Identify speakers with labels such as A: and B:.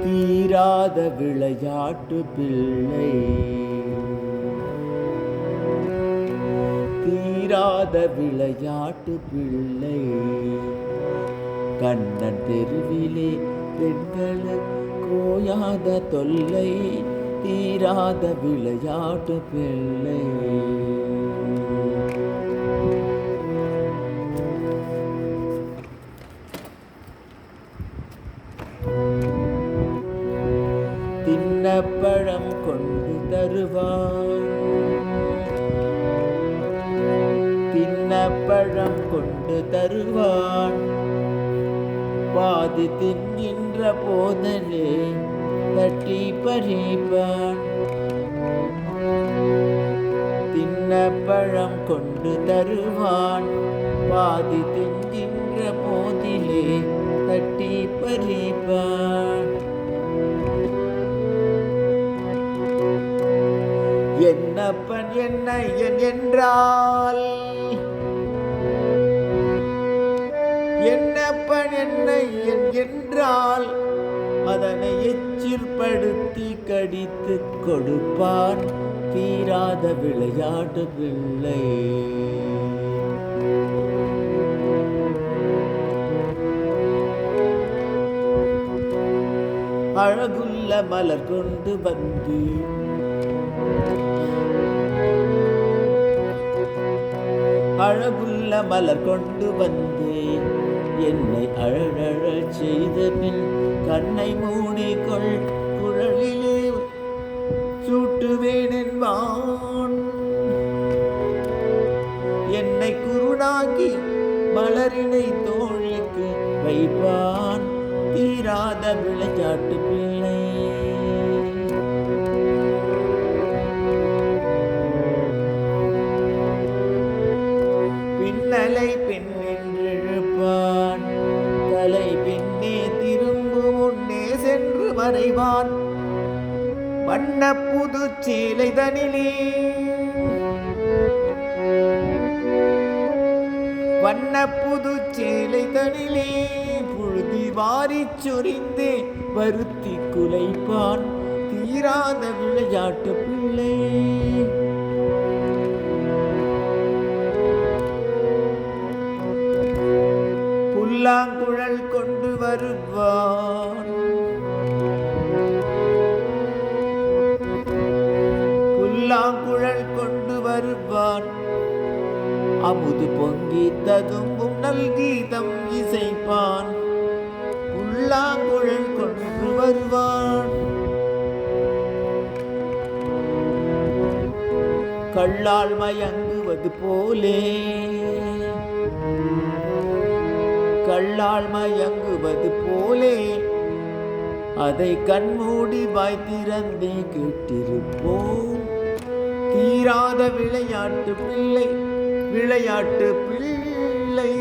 A: தீராத விளையாட்டு பிள்ளை, தீராத விளையாட்டு பிள்ளை, கண்ணன் தெருவிலே பெண்களுக்கு கோயாத தொல்லை, தீராத விளையாட்டு பிள்ளை. தின்னப்பழம் கொண்டு தருவான், தின்னப்பழம் கொண்டு தருவான், பாதி தின்கின்ற போதலே தட்டி பறிப்பான். தின்னப்பழம் கொண்டு தருவான், பாதி தின்கின்ற போதிலே தட்டி பறிப்பான். என்னப்பன் என்னையன் என்றால், என்னப்பன் என்னையன் என்றால் அதனை எச்சிற்படுத்தி கடித்து கொடுப்பான், தீராத விளையாட்டு பிள்ளை. அழகுள்ள மலர் கொண்டு வந்து, அழகுள்ள மலர் கொண்டு வந்து என்னை அழழச் செய்த பின் கண்ணை மூடிக்கொள், குழலிலே சூட்டுவேன் என்பான். என்னை குருடாக்கி மலரினை தோழிக்கு வைப்பான், தீராத விளையாட்டு பிள்ளை. பின்னலை பின்னின்றிழுப்பான், தலை பின்னே திரும்பும் முன்னே சென்று மறைவான். வண்ண புது சீலை தனிலே, வண்ண புது சீலை தனிலே புழுதி வாரிச் சொரிந்தே வருத்தி குலைப்பான், தீராத விளையாட்டு பிள்ளை. புல்லாங்குழல் கொண்டு வருவான், புல்லாங்குழல் கொண்டு வருவான், அமுது பொங்கி ததும்பும் நல்கீதம் இசைப்பான், புல்லாங்குழல் கொண்டு வருவான். கள்ளால் மயங்குவது போலே, கள்ளால் மயங்குவது போலே அதை கண்மூடி வாய் திறந்தே கேட்டிருப்போம், தீராத விளையாட்டு பிள்ளை, விளையாட்டு பிள்ளை.